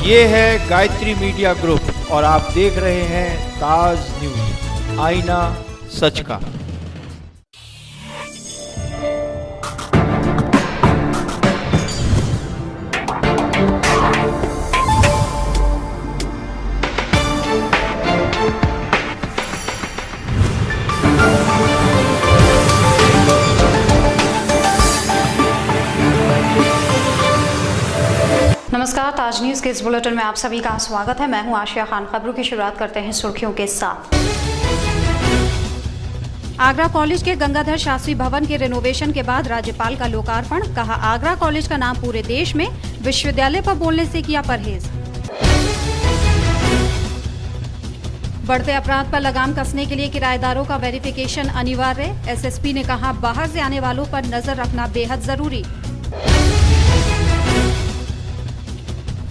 ये है Gayatri media group और आप देख रहे हैं ताज न्यूज, आईना सच का। नमस्कार, ताज न्यूज के इस बुलेटिन में आप सभी का स्वागत है। मैं हूं आशिया खान। खबरों की शुरुआत करते हैं सुर्खियों के साथ। आगरा कॉलेज के गंगाधर शास्त्री भवन के रेनोवेशन के बाद राज्यपाल का लोकार्पण। कहा, आगरा कॉलेज का नाम पूरे देश में, विश्वविद्यालय पर बोलने से किया परहेज। बढ़ते अपराध पर लगाम कसने के लिए किराएदारों का वेरिफिकेशन अनिवार्य। एसएसपी ने कहा, बाहर से आने वालों पर नजर रखना बेहद जरूरी।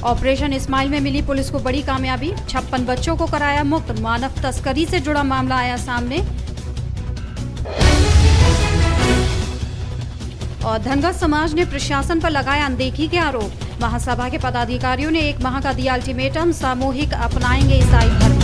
ऑपरेशन इस्माइल में मिली पुलिस को बड़ी कामयाबी। 56 बच्चों को कराया मुक्त। मानव तस्करी से जुड़ा मामला आया सामने। और धनगर समाज ने प्रशासन पर लगाया अनदेखी के आरोप। महासभा के पदाधिकारियों ने 1 माह का दिया अल्टीमेटम, सामूहिक अपनाएंगे ईसाई धर्म।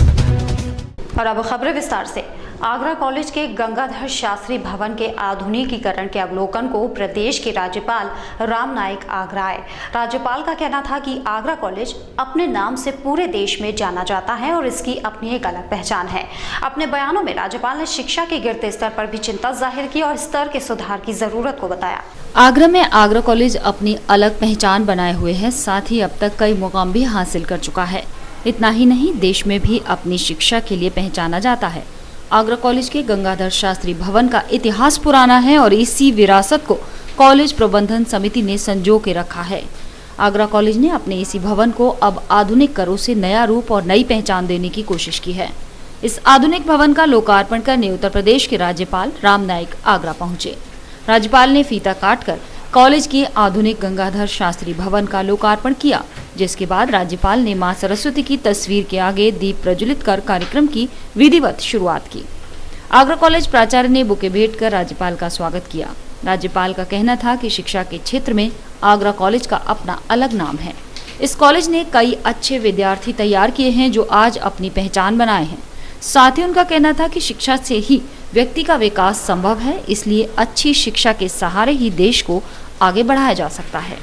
और अब खबरें विस्तार से। आगरा कॉलेज के गंगाधर शास्त्री भवन के आधुनिकीकरण के अवलोकन को प्रदेश के राज्यपाल राम नाईक आगरा आए। राज्यपाल का कहना था कि आगरा कॉलेज अपने नाम से पूरे देश में जाना जाता है और इसकी अपनी एक अलग पहचान है। अपने बयानों में राज्यपाल ने शिक्षा के गिरते स्तर पर भी चिंता जाहिर की और स्तर के सुधार की जरूरत को बताया। आगरा में आगरा कॉलेज अपनी अलग पहचान बनाए हुए है, साथ ही अब तक कई मुकाम भी हासिल कर चुका है। इतना ही नहीं, देश में भी अपनी शिक्षा के लिए पहचाना जाता है। आगरा कॉलेज के गंगाधर शास्त्री भवन का इतिहास पुराना है और इसी विरासत को कॉलेज प्रबंधन समिति ने संजो के रखा है। आगरा कॉलेज ने अपने इसी भवन को अब आधुनिक करों से नया रूप और नई पहचान देने की कोशिश की है। इस आधुनिक भवन का लोकार्पण करने उत्तर प्रदेश के राज्यपाल राम नाईक आगरा पहुंचे। राज्यपाल ने फीता काटकर कॉलेज के आधुनिक गंगाधर शास्त्री भवन का लोकार्पण किया, जिसके बाद राज्यपाल ने मां सरस्वती की तस्वीर के आगे दीप प्रज्वलित कर कार्यक्रम की विधिवत शुरुआत की। आगरा कॉलेज प्राचार्य ने बुके भेंट कर राज्यपाल का स्वागत किया। राज्यपाल का कहना था कि शिक्षा के क्षेत्र में आगरा कॉलेज का अपना अलग नाम है। इस कॉलेज ने कई अच्छे विद्यार्थी तैयार किए हैं जो आज अपनी पहचान बनाए हैं। साथ ही उनका कहना था कि शिक्षा से ही व्यक्ति का विकास संभव है, इसलिए अच्छी शिक्षा के सहारे ही देश को आगे बढ़ाया जा सकता है।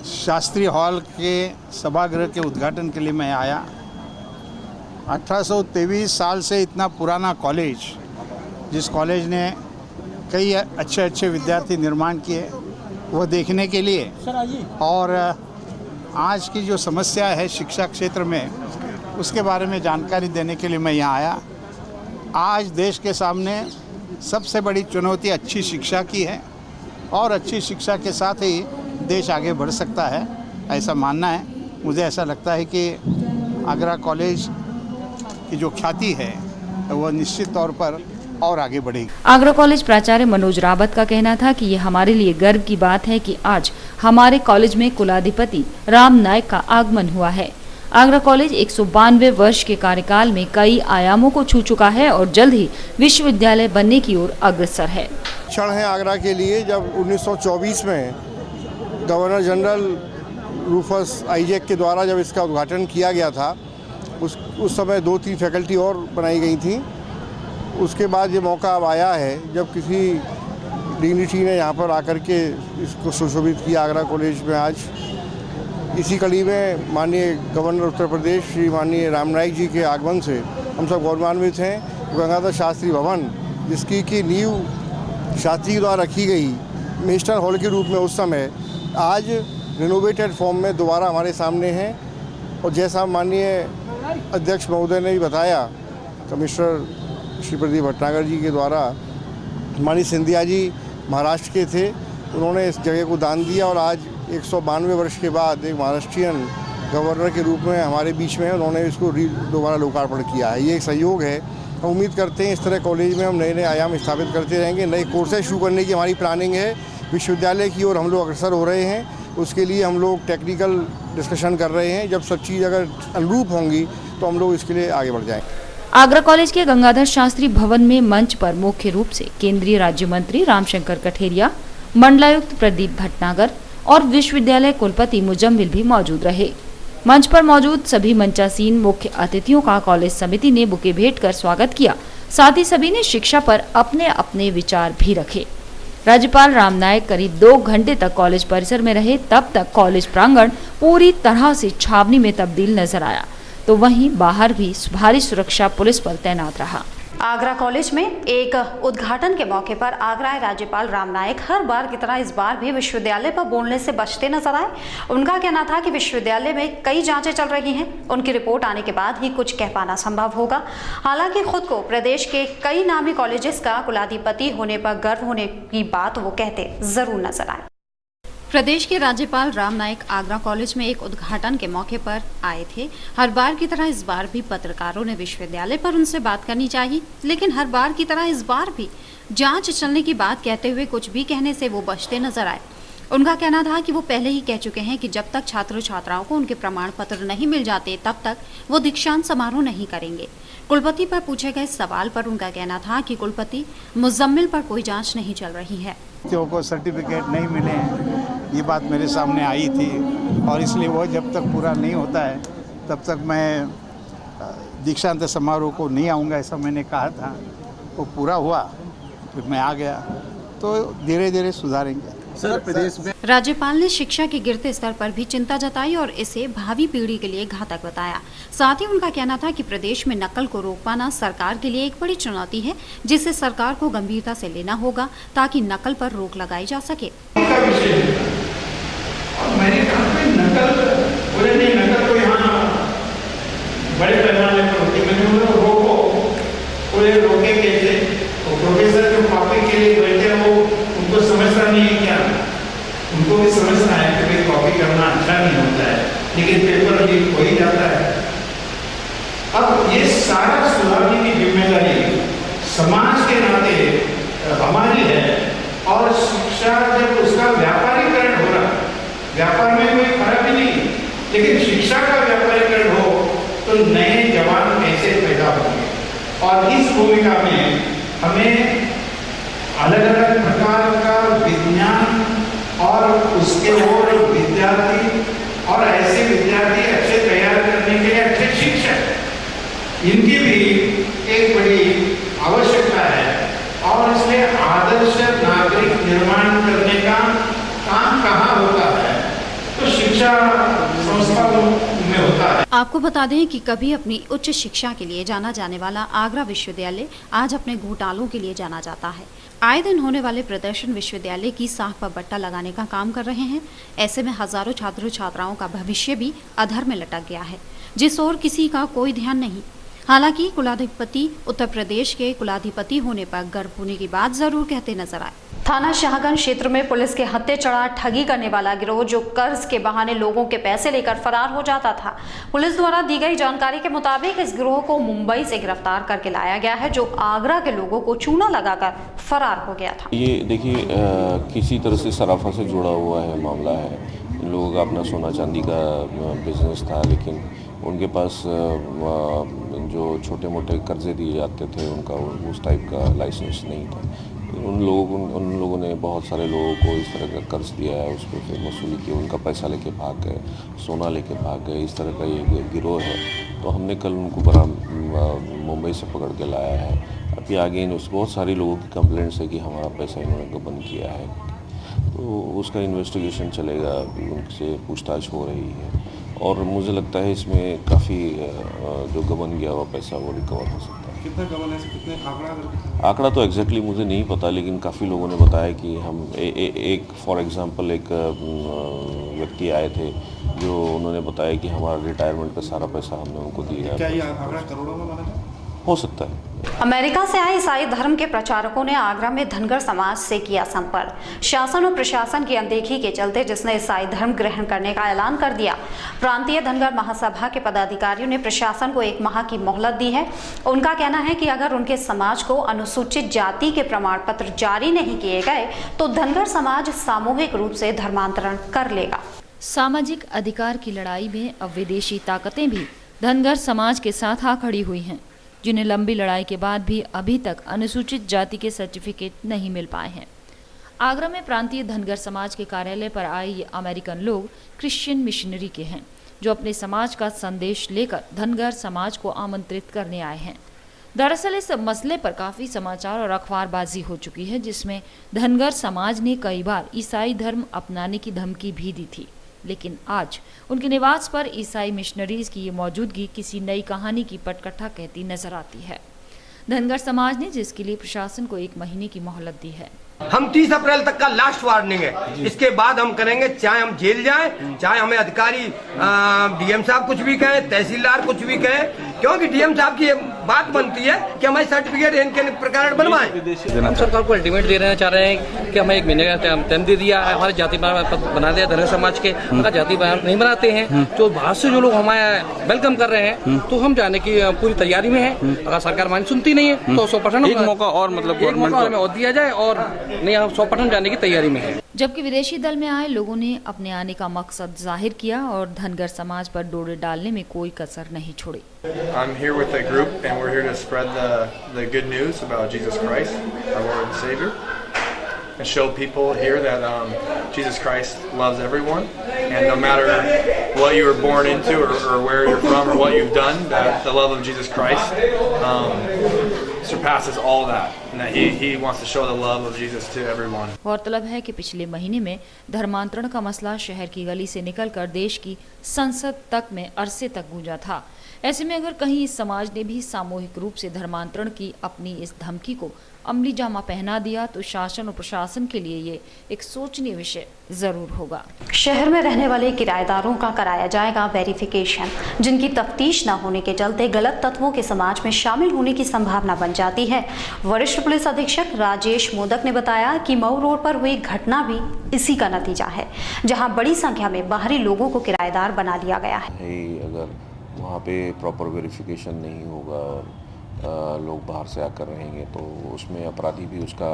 शास्त्री हॉल के सभागृह के उद्घाटन के लिए मैं आया। 1823 साल से इतना पुराना कॉलेज, जिस कॉलेज ने कई अच्छे विद्यार्थी निर्माण किए, वो देखने के लिए और आज की जो समस्या है शिक्षा क्षेत्र में, उसके बारे में जानकारी देने के लिए मैं यहाँ आया। आज देश के सामने सबसे बड़ी चुनौती अच्छी शिक्षा की है और अच्छी शिक्षा के साथ ही देश आगे बढ़ सकता है, ऐसा मानना है। मुझे ऐसा लगता है कि आगरा कॉलेज की जो ख्याति है वो निश्चित तौर पर और आगे बढ़ेगी। आगरा कॉलेज प्राचार्य मनोज रावत का कहना था कि ये हमारे लिए गर्व की बात है कि आज हमारे कॉलेज में कुलाधिपति राम नाईक का आगमन हुआ है। आगरा कॉलेज 192 वर्ष के कार्यकाल में कई आयामों को छू चुका है और जल्द ही विश्वविद्यालय बनने की ओर अग्रसर है। क्षण है आगरा के लिए जब 1924 में गवर्नर जनरल रूफस आइजैक के द्वारा जब इसका उद्घाटन किया गया था, उस समय 2-3 फैकल्टी और बनाई गई थी। उसके बाद ये मौका अब आया है जब किसी डिग्निटी ने यहाँ पर आकर के इसको सुशोभित किया आगरा कॉलेज में। आज इसी कड़ी में माननीय गवर्नर उत्तर प्रदेश श्री माननीय राम नाईक जी के आगमन से हम सब गौरवान्वित हैं। गंगाधर शास्त्री भवन, जिसकी की नींव शास्त्री के द्वारा रखी गई मिनिस्टर हॉल के रूप में उस समय, आज रिनोवेटेड फॉर्म में दोबारा हमारे सामने है। और जैसा माननीय अध्यक्ष महोदय ने भी बताया, कमिश्नर श्री प्रदीप भटनागर जी के द्वारा, माननीय सिंधिया जी महाराष्ट्र के थे, उन्होंने इस जगह को दान दिया और आज 192 वर्ष के बाद एक महाराष्ट्रियन गवर्नर के रूप में हमारे बीच में उन्होंने इसको दोबारा लोकार्पण किया है। ये एक सहयोग है। हम उम्मीद करते हैं इस तरह कॉलेज में हम नए आयाम स्थापित करते रहेंगे। नए कोर्सेज शुरू करने की हमारी प्लानिंग है। विश्वविद्यालय की ओर हम लोग अग्रसर हो रहे हैं। उसके लिए हम लोग टेक्निकल डिस्कशन कर रहे हैं। जब सब चीज़ अगर अनुरूप होंगी तो हम लोग इसके लिए आगे बढ़ जाएंगे। आगरा कॉलेज के गंगाधर शास्त्री भवन में मंच पर मुख्य रूप से केंद्रीय राज्य मंत्री रामशंकर कठेरिया, मंडलायुक्त प्रदीप भटनागर, और विश्वविद्यालय कुलपति मुजम्मिल भी मौजूद रहे। मंच पर मौजूद सभी मंचासीन मुख्य अतिथियों का कॉलेज समिति ने बुके भेंट कर स्वागत किया। साथ ही सभी ने शिक्षा पर अपने अपने विचार भी रखे। राज्यपाल राम नाईक करीब 2 घंटे तक कॉलेज परिसर में रहे। तब तक कॉलेज प्रांगण पूरी तरह से छावनी में तब्दील नजर आया, तो वहीं बाहर भी भारी सुरक्षा पुलिस बल तैनात रहा। आगरा कॉलेज में एक उद्घाटन के मौके पर आगरा राज्यपाल राम नाईक हर बार की तरह इस बार भी विश्वविद्यालय पर बोलने से बचते नजर आए। उनका कहना था कि विश्वविद्यालय में कई जांचें चल रही हैं, उनकी रिपोर्ट आने के बाद ही कुछ कह पाना संभव होगा। हालांकि खुद को प्रदेश के कई नामी कॉलेजेस का कुलाधिपति होने पर गर्व होने की बात वो कहते जरूर नजर आए। प्रदेश के राज्यपाल राम नाईक आगरा कॉलेज में एक उद्घाटन के मौके पर आए थे। हर बार की तरह इस बार भी पत्रकारों ने विश्वविद्यालय पर उनसे बात करनी चाहिए, लेकिन हर बार की तरह इस बार भी जांच चलने की बात कहते हुए कुछ भी कहने से वो बचते नजर आए। उनका कहना था कि वो पहले ही कह चुके हैं कि जब तक छात्र छात्राओं को उनके प्रमाण पत्र नहीं मिल जाते तब तक वो दीक्षांत समारोह नहीं करेंगे। कुलपति पर पूछे गए सवाल पर उनका कहना था कि कुलपति मुजम्मिल पर कोई जांच नहीं चल रही है। बच्चों को सर्टिफिकेट नहीं मिले हैं, ये बात मेरे सामने आई थी और इसलिए वो जब तक पूरा नहीं होता है तब तक मैं दीक्षांत समारोह को नहीं आऊँगा, ऐसा मैंने कहा था। वो पूरा हुआ फिर मैं आ गया, तो धीरे धीरे सुधारेंगे। सर, प्रदेश में राज्यपाल ने शिक्षा के गिरते स्तर पर भी चिंता जताई और इसे भावी पीढ़ी के लिए घातक बताया। साथ ही उनका कहना था कि प्रदेश में नकल को रोक पाना सरकार के लिए एक बड़ी चुनौती है, जिसे सरकार को गंभीरता से लेना होगा ताकि नकल पर रोक लगाई जा सके। मैंने कहा नकल को यहाँ बड़े पैमाने पर होती, मैंने रोको, रोके कैसे? तो प्रोफेसर जो कॉपी के लिए बैठे वो उनको समझता नहीं है क्या? उनको भी समझना है कि भाई कॉपी करना अच्छा नहीं होता है, लेकिन पेपर लीक हो ही जाता है। अब ये सारा सुधारने की जिम्मेदारी समाज के नाते हमारी है, और शिक्षा जब उसका व्यापारीकरण हो रहा, व्यापार में कोई खराबी नहीं, लेकिन शिक्षा का व्यापारीकरण हो तो नए जवान कैसे पैदा होंगे। और इस भूमिका में हमें अलग अलग प्रकार का विज्ञान और उसके और विद्यार्थी और ऐसे विद्यार्थी अच्छे तैयार करने के लिए अच्छे शिक्षक, इनकी भी एक बड़ी आवश्यकता है। और इसलिए आदर्श नागरिक निर्माण करने का काम कहाँ होता है? तो शिक्षा संस्थाओं में होता है। आपको बता दें कि कभी अपनी उच्च शिक्षा के लिए जाना जाने वाला आगरा विश्वविद्यालय आज अपने घोटालों के लिए जाना जाता है। आए दिन होने वाले प्रदर्शन विश्वविद्यालय की साख पर बट्टा लगाने का काम कर रहे हैं। ऐसे में हजारों छात्रों छात्राओं का भविष्य भी अधर में लटक गया है, जिस ओर किसी का कोई ध्यान नहीं। हालांकि कुलाधिपति उत्तर प्रदेश के कुलाधिपति होने पर गर्व होने की बात जरूर कहते नजर आए। थाना शाहगंज क्षेत्र में पुलिस के हत्थे चढ़ा ठगी करने वाला गिरोह जो कर्ज के बहाने लोगों के पैसे लेकर फरार हो जाता था। पुलिस द्वारा दी गई जानकारी के मुताबिक इस गिरोह को मुंबई से गिरफ्तार करके लाया गया है, जो आगरा के लोगों को चूना लगाकर फरार हो गया था। ये देखिए किसी तरह से सराफा से जुड़ा हुआ है मामला है। इन लोगों का अपना सोना चांदी का बिजनेस था, लेकिन उनके पास जो छोटे मोटे कर्जे दिए जाते थे उनका उस टाइप का लाइसेंस नहीं था। उन लोगों ने बहुत सारे लोगों को इस तरह का कर्ज दिया है, उस पर फिर वसूली की, उनका पैसा लेके भाग गए, सोना लेके भाग गए। इस तरह का ये गिरोह है। तो हमने कल उनको मुंबई से पकड़ के लाया है। अभी आगे बहुत सारी लोगों की कंप्लेंट्स है कि हमारा पैसा इन्होंने गबन किया है, तो उसका इन्वेस्टिगेशन चलेगा। अभी उनसे पूछताछ हो रही है और मुझे लगता है इसमें काफ़ी जो गबन गया हुआ पैसा वो रिकवर हो सकता है। कितना गबन है, कितने आंकड़ा तो एग्जैक्टली मुझे नहीं पता, लेकिन काफ़ी लोगों ने बताया कि हम एक फॉर एग्जांपल एक व्यक्ति आए थे जो उन्होंने बताया कि हमारा रिटायरमेंट का सारा पैसा हमने उनको दिया। क्या ये आंकड़ा करोड़ों में बना था? हो सकता है। अमेरिका से आए ईसाई धर्म के प्रचारकों ने आगरा में धनगर समाज से किया संपर्क। शासन और प्रशासन की अनदेखी के चलते जिसने ईसाई धर्म ग्रहण करने का ऐलान कर दिया। प्रांतीय धनगर महासभा के पदाधिकारियों ने प्रशासन को 1 माह की मोहलत दी है। उनका कहना है कि अगर उनके समाज को अनुसूचित जाति के प्रमाण पत्र जारी नहीं किए गए तो धनगर समाज सामूहिक रूप से धर्मांतरण कर लेगा। सामाजिक अधिकार की लड़ाई में अब विदेशी ताकतें भी धनगर समाज के साथ आ खड़ी हुई हैं, जिन्हें लंबी लड़ाई के बाद भी अभी तक अनुसूचित जाति के सर्टिफिकेट नहीं मिल पाए हैं। आगरा में प्रांतीय धनगर समाज के कार्यालय पर आए ये अमेरिकन लोग क्रिश्चियन मिशनरी के हैं, जो अपने समाज का संदेश लेकर धनगर समाज को आमंत्रित करने आए हैं। दरअसल इस मसले पर काफी समाचार और अखबारबाजी हो चुकी है, जिसमें धनगर समाज ने कई बार ईसाई धर्म अपनाने की धमकी भी दी थी, लेकिन आज उनके निवास पर ईसाई मिशनरीज की ये मौजूदगी किसी नई कहानी की पटकथा कहती नजर आती है। धनगर समाज ने जिसके लिए प्रशासन को 1 महीने की मोहलत दी है। हम 30 अप्रैल तक का लास्ट वार्निंग है, इसके बाद हम करेंगे, चाहे हम जेल जाएं, चाहे हमें अधिकारी डीएम साहब कुछ भी कहें, तहसीलदार कुछ भी कहें, क्योंकि डीएम साहब की ये बात बनती है कि हमारे सर्टिफिकेट इनके प्रकार बनवाएं। हम सरकार को अल्टीमेट दे रहना चाह रहे हैं कि हमें 1 महीने का टाइम दे दिया है, हमारे जाति बना दिया धनगर समाज के, उनका जाति नहीं बनाते हैं, तो बाहर से जो लोग हमारे वेलकम कर रहे हैं, तो हम जाने की पूरी तैयारी में है। अगर सरकार हमारी सुनती नहीं है तो 100% एक मौका और मतलब एक मौका हमें और दिया जाए, और नहीं हम 100% जाने की तैयारी में है। जबकि विदेशी दल में आए लोगों ने अपने आने का मकसद जाहिर किया और धनगर समाज पर डोरे डालने में कोई कसर नहीं छोड़ी। I'm here with a group and we're here to spread the good news about Jesus Christ, our Lord and Savior, and show people here that Jesus Christ loves everyone, and no matter what you were born into or where you're from or what you've done, that the love of Jesus Christ surpasses all that, and that he wants to show the love of Jesus to everyone. गौरतलब है कि पिछले महीने में धर्मांतरण का मसला शहर की गली से निकलकर देश की संसद तक में अरसे तक गूंजा था। ऐसे में अगर कहीं इस समाज ने भी सामूहिक रूप से धर्मांतरण की अपनी इस धमकी को अमली जामा पहना दिया, तो शासन और प्रशासन के लिए ये एक सोचनीय विषय जरूर होगा। शहर में रहने वाले किराएदारों का कराया जाएगा वेरिफिकेशन, जिनकी तफ्तीश न होने के चलते गलत तत्वों के समाज में शामिल होने की संभावना बन जाती है। वरिष्ठ पुलिस अधीक्षक राजेश मोदक ने बताया कि मऊ रोड पर हुई घटना भी इसी का नतीजा है, जहां बड़ी संख्या में बाहरी लोगों को किराएदार बना लिया गया है। अगर वहाँ पे प्रॉपर वेरिफिकेशन नहीं होगा और लोग बाहर से आकर रहेंगे, तो उसमें अपराधी भी उसका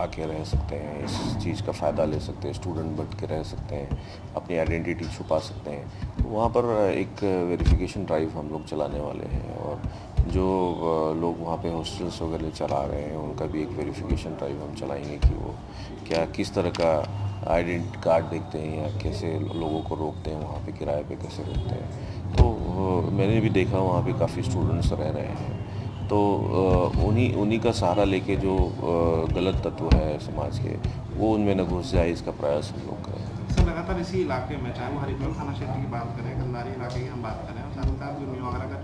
आके रह सकते हैं, इस चीज़ का फ़ायदा ले सकते हैं, स्टूडेंट बट के रह सकते हैं, अपनी आइडेंटिटी छुपा सकते हैं। तो वहाँ पर एक वेरिफिकेशन ड्राइव हम लोग चलाने वाले हैं, और जो लोग वहाँ पे हॉस्टल्स वगैरह चला रहे हैं उनका भी एक वेरिफिकेशन ड्राइव हम चलाएंगे कि वो किस तरह का आइडेंटिटी कार्ड देखते हैं या कैसे लोगों को रोकते हैं, वहाँ पे किराए पे कैसे रोकते हैं। तो मैंने भी देखा वहाँ पे काफ़ी स्टूडेंट्स रह रहे हैं, तो उन्हीं का सहारा लेके जो गलत तत्व है समाज के, वो उनमें न घुस जाए, इसका प्रयास हम लोग करें। सर, लगातार इसी इलाके में, चाहे वो हरिपुर थाना क्षेत्र की बात करें, गंधारी इलाके की हम बात करें, और साथ ही साथ जो न्यू आगरा का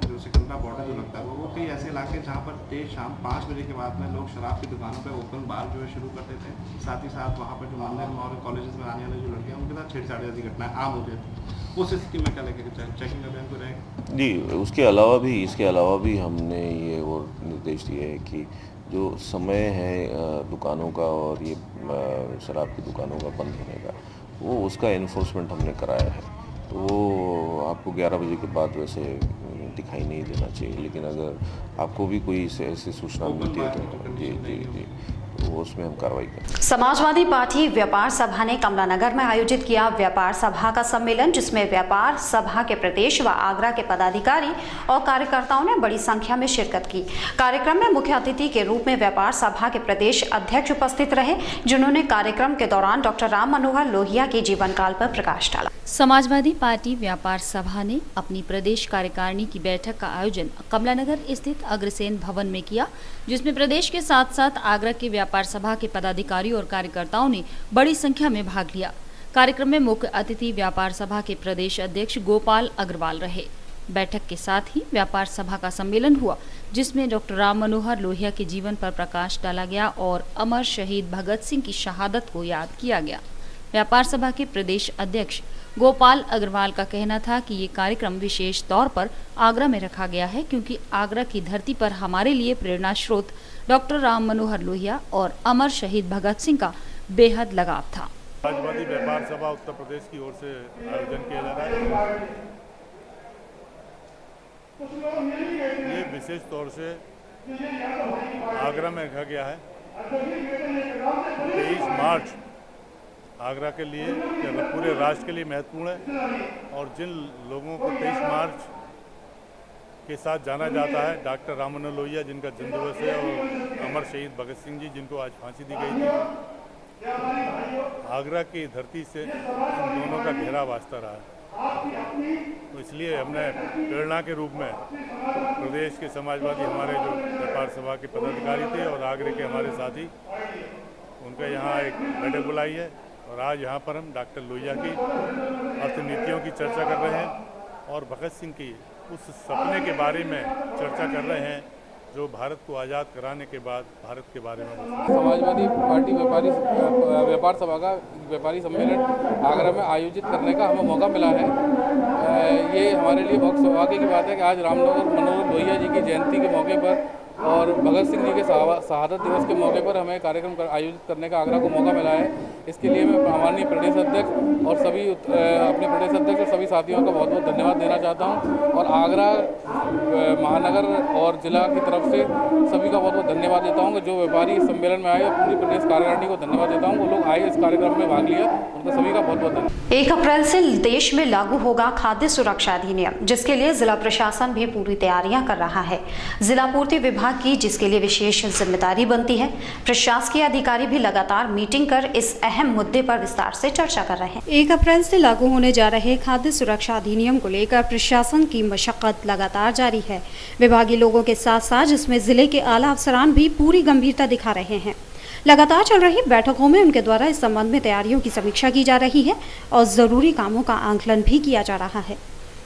जो सिकंदरा बॉर्डर जो लगता है, वो कई ऐसे इलाके जहाँ पर देर शाम 5 बजे के बाद में लोग शराब की दुकानों पर ओपन बार जो है शुरू कर देते हैं। साथ ही साथ वहाँ पर जो मंदिर में और कॉलेजेस में आने वाले जो लड़के हैं, उनके साथ छेड़छाड़ जैसी घटनाएं आम हो जाती है। उस स्थिति में क्या लेकर चेकिंग अभियान को रहेगा? जी, इसके अलावा भी हमने ये और निर्देश दिए हैं कि जो समय है दुकानों का और ये शराब की दुकानों का बंद होने का, वो उसका इन्फोर्समेंट हमने कराया है। तो वो आपको 11 बजे के बाद वैसे दिखाई नहीं देना चाहिए, लेकिन अगर आपको भी कोई ऐसी सूचना मिलती है तो जी तो उसमें हम कार्रवाई करें। समाजवादी पार्टी व्यापार सभा ने कमलानगर में आयोजित किया व्यापार सभा का सम्मेलन, जिसमें व्यापार सभा के प्रदेश व आगरा के पदाधिकारी और कार्यकर्ताओं ने बड़ी संख्या में शिरकत की। कार्यक्रम में मुख्य अतिथि के रूप में व्यापार सभा के प्रदेश अध्यक्ष उपस्थित रहे, जिन्होंने कार्यक्रम के दौरान डॉक्टर राम मनोहर लोहिया के जीवन काल पर प्रकाश डाला। समाजवादी पार्टी व्यापार सभा ने अपनी प्रदेश कार्यकारिणी की बैठक का आयोजन कमलानगर स्थित अग्रसेन भवन में किया, जिसमें प्रदेश के साथ साथ आगरा के व्यापार सभा के पदाधिकारी और कार्यकर्ताओं ने बड़ी संख्या में भाग लिया। कार्यक्रम में मुख्य अतिथि व्यापार सभा के प्रदेश अध्यक्ष गोपाल अग्रवाल रहे। बैठक के साथ ही व्यापार सभा का सम्मेलन हुआ, जिसमें डॉक्टर राम मनोहर लोहिया के जीवन पर प्रकाश डाला गया और अमर शहीद भगत सिंह की शहादत को याद किया गया। व्यापार सभा के प्रदेश अध्यक्ष गोपाल अग्रवाल का कहना था कि ये कार्यक्रम विशेष तौर पर आगरा में रखा गया है, क्योंकि आगरा की धरती पर हमारे लिए प्रेरणा स्रोत डॉक्टर राम मनोहर लोहिया और अमर शहीद भगत सिंह का बेहद लगाव था। समाजवादी व्यापार सभा उत्तर प्रदेश की ओर से आयोजन किया जा रहा है। ये विशेष तौर से आगरा में रखा गया है। 23 मार्च आगरा के लिए पूरे राष्ट्र के लिए महत्वपूर्ण है, और जिन लोगों को 23 मार्च के साथ जाना जाता है डॉक्टर राममनोहर लोहिया जिनका जन्मदिवस है और अमर शहीद भगत सिंह जी जिनको आज फांसी दी गई थी। आगरा की धरती से इन दोनों का गहरा वास्ता रहा है, तो इसलिए हमने प्रेरणा के रूप में प्रदेश के समाजवादी हमारे जो व्यापार सभा के पदाधिकारी थे और आगरे के हमारे साथी, उनका यहाँ एक बैठक बुलाई है और आज यहाँ पर हम डॉक्टर लोहिया की अर्थनीतियों की चर्चा कर रहे हैं और भगत सिंह की उस सपने के बारे में चर्चा कर रहे हैं जो भारत को आज़ाद कराने के बाद भारत के बारे में। समाजवादी पार्टी व्यापार सभा का व्यापारी सम्मेलन आगरा में आयोजित करने का हमें मौका मिला है। ये हमारे लिए बहुत सौभाग्य की बात है कि आज मनोहर लोहिया जी की जयंती के मौके पर और भगत सिंह जी के शहादत दिवस के मौके पर हमें कार्यक्रम आयोजित करने का आगरा को मौका मिला है। इसके लिए मैं हमारे प्रदेश अध्यक्ष और सभी अपने प्रदेश अध्यक्ष और सभी साथियों का बहुत बहुत धन्यवाद देना चाहता हूं और आगरा महानगर और जिला की तरफ से सभी का बहुत बहुत धन्यवाद देता हूं। जो व्यापारी इस सम्मेलन में आए और पूरी प्रदेश कार्यकारिणी को धन्यवाद देता हूँ। वो लोग आए इस कार्यक्रम में भाग लिया, उनका सभी का बहुत बहुत धन्यवाद। 1 अप्रैल से देश में लागू होगा खाद्य सुरक्षा अधिनियम, जिसके लिए जिला प्रशासन भी पूरी तैयारियां कर रहा है। जिला पूर्ति विभाग की जिसके लिए विशेष जिम्मेदारी बनती है। प्रशासकीय अधिकारी भी लगातार मीटिंग कर इस अहम मुद्दे पर विस्तार से चर्चा कर रहे हैं। 1 अप्रैल से लागू होने जा रहे खाद्य सुरक्षा अधिनियम को लेकर प्रशासन की मशक्कत लगातार जारी है। विभागीय लोगों के साथ साथ जिसमें जिले के आला अफसरान भी पूरी गंभीरता दिखा रहे हैं। लगातार चल रही बैठकों में उनके द्वारा इस संबंध में तैयारियों की समीक्षा की जा रही है और जरूरी कामों का आंकलन भी किया जा रहा है।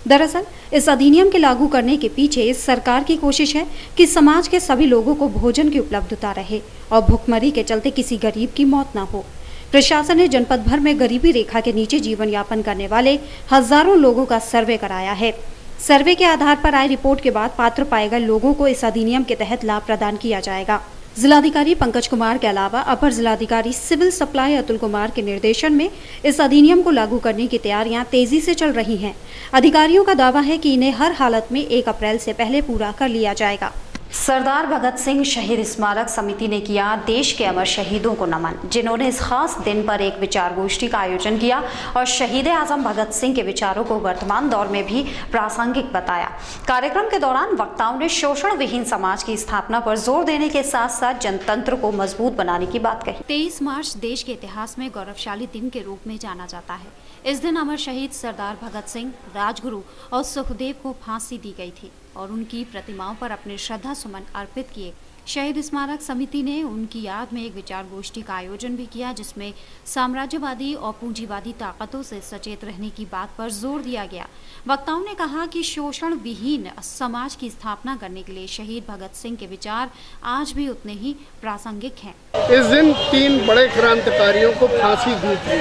दरअसल इस अधिनियम के लागू करने के पीछे सरकार की कोशिश है कि समाज के सभी लोगों को भोजन की उपलब्धता रहे और भुखमरी के चलते किसी गरीब की मौत न हो। प्रशासन ने जनपद भर में गरीबी रेखा के नीचे जीवन यापन करने वाले हजारों लोगों का सर्वे कराया है। सर्वे के आधार पर आई रिपोर्ट के बाद पात्र पाए गए लोगों को इस अधिनियम के तहत लाभ प्रदान किया जाएगा। जिलाधिकारी पंकज कुमार के अलावा अपर जिलाधिकारी सिविल सप्लाई अतुल कुमार के निर्देशन में इस अधिनियम को लागू करने की तैयारियां तेजी से चल रही हैं। अधिकारियों का दावा है कि इन्हें हर हालत में 1 अप्रैल से पहले पूरा कर लिया जाएगा। सरदार भगत सिंह शहीद स्मारक समिति ने किया देश के अमर शहीदों को नमन, जिन्होंने इस खास दिन पर एक विचार गोष्ठी का आयोजन किया और शहीद आजम भगत सिंह के विचारों को वर्तमान दौर में भी प्रासंगिक बताया। कार्यक्रम के दौरान वक्ताओं ने शोषण विहीन समाज की स्थापना पर जोर देने के साथ साथ जनतंत्र को मजबूत बनाने की बात कही। 23 मार्च देश के इतिहास में गौरवशाली दिन के रूप में जाना जाता है। इस दिन अमर शहीद सरदार भगत सिंह, राजगुरु और सुखदेव को फांसी दी गई थी और उनकी प्रतिमाओं पर अपने श्रद्धा सुमन अर्पित किए। शहीद स्मारक समिति ने उनकी याद में एक विचार गोष्ठी का आयोजन भी किया, जिसमें साम्राज्यवादी और पूंजीवादी ताकतों से सचेत रहने की बात पर जोर दिया गया। वक्ताओं ने कहा कि शोषण विहीन समाज की स्थापना करने के लिए शहीद भगत सिंह के विचार आज भी उतने ही प्रासंगिक हैं। इस दिन 3 बड़े क्रांतिकारियों को फांसी दी थी,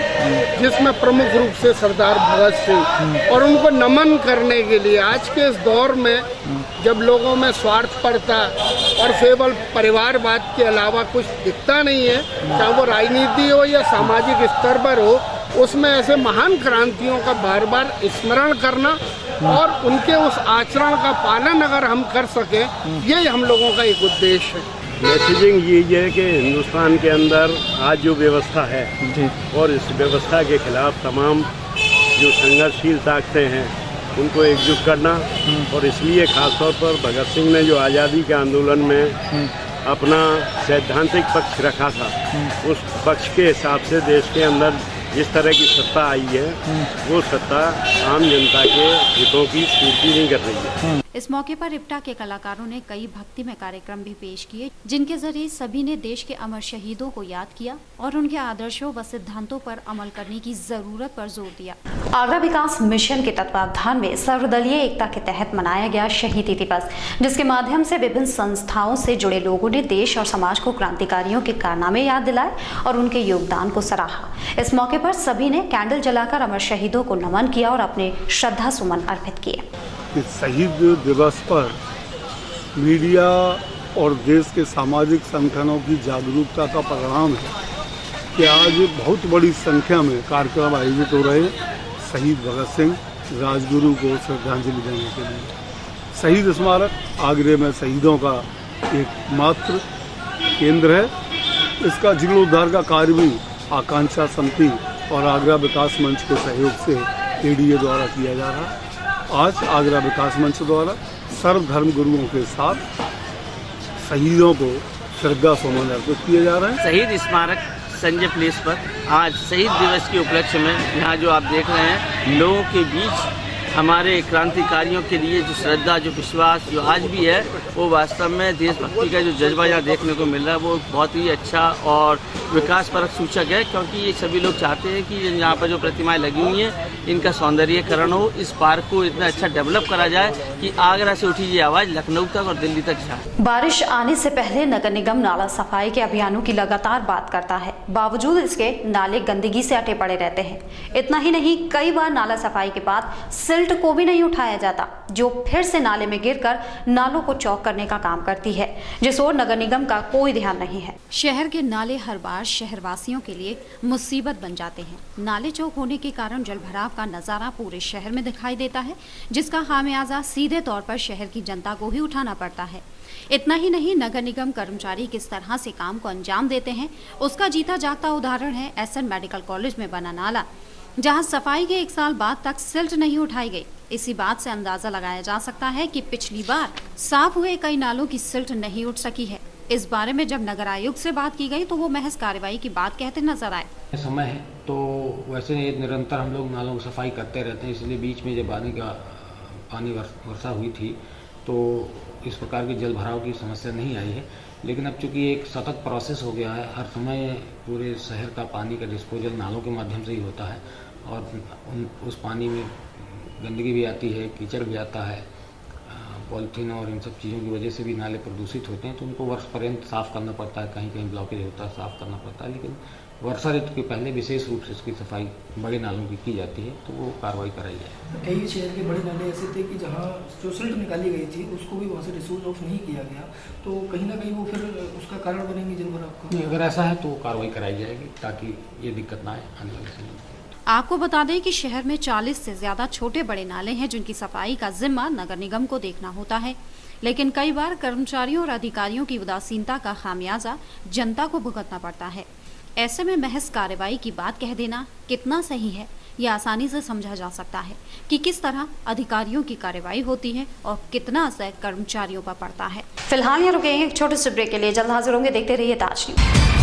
जिसमें प्रमुख रूप से सरदार भगत सिंह, और उनको नमन करने के लिए आज के इस दौर में जब लोगों में स्वार्थ पड़ता और केवल परिवारवाद के अलावा कुछ दिखता नहीं है, चाहे वो राजनीति हो या सामाजिक स्तर पर हो, उसमें ऐसे महान क्रांतियों का बार बार स्मरण करना और उनके उस आचरण का पालन अगर हम कर सकें, ये हम लोगों का एक उद्देश्य है। मैसेजिंग ये है कि हिंदुस्तान के अंदर आज जो व्यवस्था है और इस व्यवस्था के खिलाफ तमाम जो संघर्षशील ताकतें हैं उनको एकजुट करना, और इसलिए खासतौर पर भगत सिंह ने जो आज़ादी के आंदोलन में अपना सैद्धांतिक पक्ष रखा था, उस पक्ष के हिसाब से देश के अंदर जिस तरह की सत्ता आई है वो सत्ता आम जनता के हितों की पूर्ति नहीं कर रही है। इस मौके पर इप्टा के कलाकारों ने कई भक्तिमय कार्यक्रम भी पेश किए, जिनके जरिए सभी ने देश के अमर शहीदों को याद किया और उनके आदर्शों व सिद्धांतों पर अमल करने की जरूरत पर जोर दिया। आगरा विकास मिशन के तत्वावधान में सर्वदलीय एकता के तहत मनाया गया शहीदी दिवस, जिसके माध्यम से विभिन्न संस्थाओं से जुड़े लोगों ने देश और समाज को क्रांतिकारियों के कारनामे याद दिलाए और उनके योगदान को सराहा। इस मौके पर सभी ने कैंडल जलाकर अमर शहीदों को नमन किया और अपने श्रद्धा सुमन अर्पित किए। शहीद दिवस पर मीडिया और देश के सामाजिक संगठनों की जागरूकता का परिणाम है कि आज बहुत बड़ी संख्या में कार्यक्रम आयोजित हो रहे हैं शहीद भगत सिंह राजगुरु को श्रद्धांजलि देने के लिए। शहीद स्मारक आगरे में शहीदों का एकमात्र केंद्र है। इसका जीर्णोद्धार का कार्य भी आकांक्षा समिति और आगरा विकास मंच के सहयोग से एडीए द्वारा किया जा रहा है। आज आगरा विकास मंच द्वारा सर्वधर्म गुरुओं के साथ शहीदों को श्रद्धा सुमन अर्पित किए जा रहे हैं। शहीद स्मारक संजय प्लेस पर आज शहीद दिवस के उपलक्ष्य में यहाँ जो आप देख रहे हैं लोगों के बीच हमारे क्रांतिकारियों के लिए जो श्रद्धा, जो विश्वास जो आज भी है, वो वास्तव में देशभक्ति का जो जज्बा यहाँ देखने को मिल रहा है वो बहुत ही अच्छा और विकासपरक सूचक है। क्योंकि ये सभी लोग चाहते हैं कि यहाँ पर जो प्रतिमाएं लगी हुई हैं इनका सौंदर्यीकरण हो, इस पार्क को इतना अच्छा डेवलप करा जाए कि आगरा से उठी ये आवाज़ लखनऊ तक और दिल्ली तक जाए। बारिश आने से पहले नगर निगम नाला सफाई के अभियानों की लगातार बात करता है, बावजूद इसके नाले गंदगी से अटे पड़े रहते हैं। इतना ही नहीं, कई बार नाला सफाई के बाद सिल्ट को भी नहीं उठाया जाता, जो फिर से नाले में गिरकर नालों को चौक करने का काम करती है, जिस ओर नगर निगम का कोई ध्यान नहीं है। शहर के नाले हर बार शहरवासियों के लिए मुसीबत बन जाते हैं। नाले चौक होने के कारण जलभराव का नजारा पूरे शहर में दिखाई देता है, जिसका खामियाजा सीधे तौर पर शहर की जनता को ही उठाना पड़ता है। इतना ही नहीं, नगर निगम कर्मचारी किस तरह से काम को अंजाम देते हैं उसका जीता जागता उदाहरण है एसएन मेडिकल कॉलेज में बना नाला, जहां सफाई के 1 साल बाद तक सिल्ट नहीं उठाई गई। इसी बात से अंदाजा लगाया जा सकता है कि पिछली बार साफ हुए कई नालों की सिल्ट नहीं उठ सकी है। इस बारे में जब नगर आयुक्त से बात की गई तो वो महज कार्रवाई की बात कहते नजर आए। समय है तो वैसे निरंतर हम लोग नालों की सफाई करते रहते हैं, इसलिए बीच में जब पानी वर्षा हुई थी तो इस प्रकार की जल भराव की समस्या नहीं आई है। लेकिन अब चूंकि एक सतत प्रोसेस हो गया है, हर समय पूरे शहर का पानी का डिस्पोजल नालों के माध्यम से ही होता है और उस पानी में गंदगी भी आती है, कीचड़ भी आता है, पॉलीथीन और इन सब चीज़ों की वजह से भी नाले प्रदूषित होते हैं। तो उनको वर्ष पर्यंत साफ़ करना पड़ता है, कहीं कहीं ब्लॉकेज होता है, साफ़ करना पड़ता है। लेकिन वर्षा ऋतु के पहले विशेष रूप से इसकी सफाई बड़े नालों की जाती है, तो वो कार्रवाई कराई जाए। कई शहर के बड़े नाले ऐसे थे कि जहाँ जो सिल्ट निकाली गई थी उसको भी वहाँ से डिस्पोज ऑफ नहीं किया गया, तो कहीं ना कहीं वो फिर उसका कारण बनेंगे जलभराव का। अगर ऐसा है तो कार्रवाई कराई जाएगी ताकि ये दिक्कत ना आए आने वाले समय में। आपको बता दें कि शहर में 40 से ज्यादा छोटे बड़े नाले हैं जिनकी सफाई का जिम्मा नगर निगम को देखना होता है, लेकिन कई बार कर्मचारियों और अधिकारियों की उदासीनता का खामियाजा जनता को भुगतना पड़ता है। ऐसे में महज कार्रवाई की बात कह देना कितना सही है, यह आसानी से समझा जा सकता है कि किस तरह अधिकारियों की कार्रवाई होती है और कितना असर कर्मचारियों पर पड़ता है। फिलहाल यहाँ रुके हैं एक छोटे से ब्रेक के लिए, जल्द हाजिर होंगे। देखते रहिए Taj news.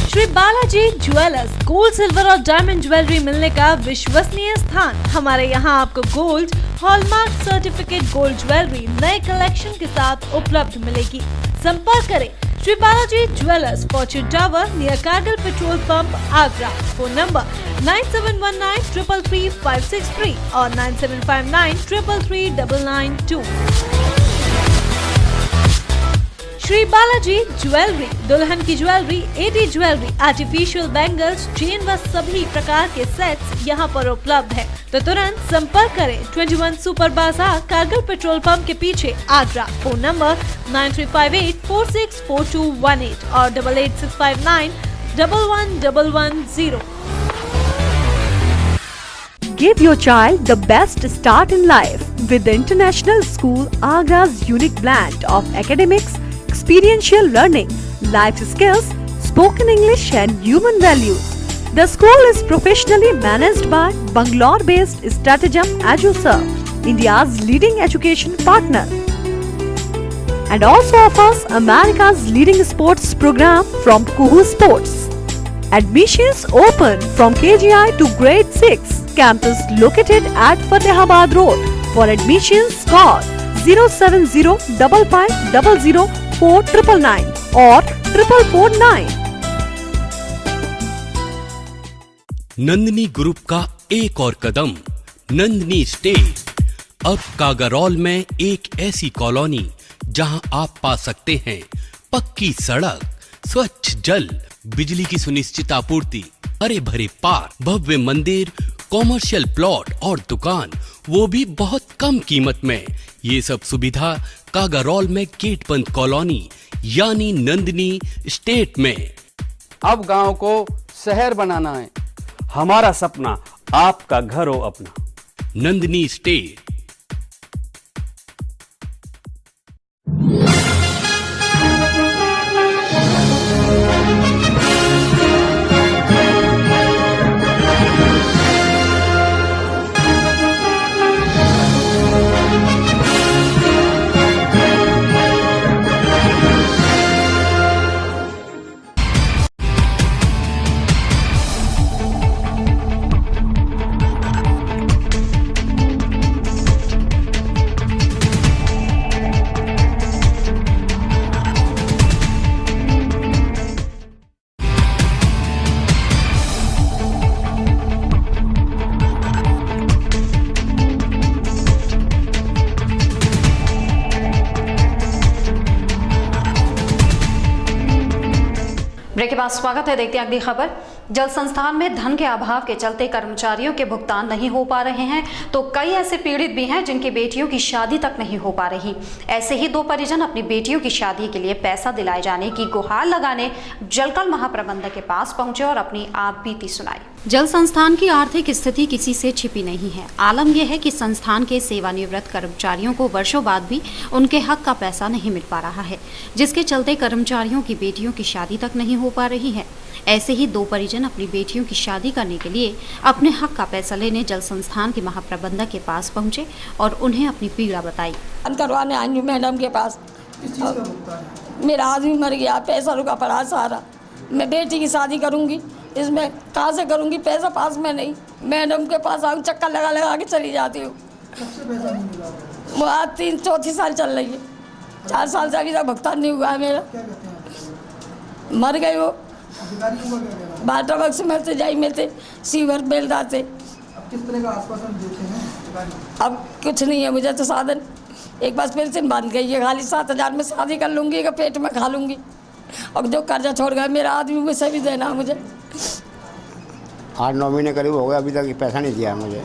Shri Balaji jewellers, gold, silver और डायमंड ज्वेलरी मिलने का विश्वसनीय स्थान। हमारे यहाँ आपको gold, hallmark certificate gold jewellery नए कलेक्शन के साथ उपलब्ध मिलेगी। संपर्क करें Shri Balaji jewellers, fortune tower near Kargil petrol pump, Agra. Phone number 9719333563 और 9759333992। श्री बालाजी ज्वेलरी, दुल्हन की jewellery, AD jewellery, artificial bangles, chain व सभी प्रकार के सेट्स यहाँ पर उपलब्ध है, तो तुरंत संपर्क करें। 21 सुपर बाजार, कारगिल पेट्रोल पंप के पीछे, आगरा। फोन नंबर 9358464218 और 8865911110। Give your child the best start in life with the International School Agra's unique blend of academics, experiential learning, life skills, spoken English and human values. The school is professionally managed by Bangalore-based Stratagem EduServe, India's leading education partner, and also offers America's leading sports program from Kuhu Sports. Admissions open from KGI to grade 6. Campus located at Fatehabad Road. For admissions call 0705500 944999 और 4449। Nandini group का एक और कदम, Nandini state. अब कागारौल में एक ऐसी colony जहां आप पा सकते हैं पक्की सड़क, स्वच्छ जल, बिजली की सुनिश्चित आपूर्ति, हरे भरे पार्क, भव्य मंदिर, कॉमर्शियल प्लॉट और दुकान, वो भी बहुत कम कीमत में। ये सब सुविधा कागारौल में गेटबंद कॉलोनी यानी नंदिनी स्टेट में। अब गांव को शहर बनाना है, हमारा सपना आपका घर हो अपना। नंदिनी स्टेट। ब्रेक के बाद स्वागत है। देखते हैं अगली खबर। जल संस्थान में धन के अभाव के चलते कर्मचारियों के भुगतान नहीं हो पा रहे हैं, तो कई ऐसे पीड़ित भी हैं जिनकी बेटियों की शादी तक नहीं हो पा रही। ऐसे ही दो परिजन अपनी बेटियों की शादी के लिए पैसा दिलाए जाने की गुहार लगाने जलकल महाप्रबंधक के पास पहुंचे और अपनी आप बीती सुनाई। जल संस्थान की आर्थिक स्थिति किसी से छिपी नहीं है। आलम यह है कि संस्थान के सेवानिवृत्त कर्मचारियों को वर्षों बाद भी उनके हक का पैसा नहीं मिल पा रहा है, जिसके चलते कर्मचारियों की बेटियों की शादी तक नहीं हो पा रही है। ऐसे ही दो परिजन अपनी बेटियों की शादी करने के लिए अपने हक का पैसा लेने जल संस्थान के महाप्रबंधक के पास पहुंचे और उन्हें अपनी पीड़ा बताई। करवाने आई हूँ मैडम के पास। मेरा आदमी मर गया, पैसा रुका पड़ा सारा। मैं बेटी की शादी करूंगी, इसमें कहाँ से करूंगी, पैसा पास में नहीं। मैडम के पास आऊँ, चक्कर लगा लगा के चली जाती हूँ। वो आज 3-4 साल चल रही है, 4 साल से अभी तक भुगतान नहीं हुआ है मेरा। मर गए वो बाटा बक्स में से जाई में थे सीवर बेलदा से। किस तरह का आश्वासन देते हैं? अब कुछ नहीं है मुझे तो साधन। एक बार पेंशन बंद गई है, खाली 7,000 में शादी कर लूँगी, का पेट में खा लूँगी। और जो कर्जा छोड़ गया मेरा आदमी मुझसे भी देना मुझे। 8-9 महीने करीब हो गए, अभी तक पैसा नहीं दिया मुझे।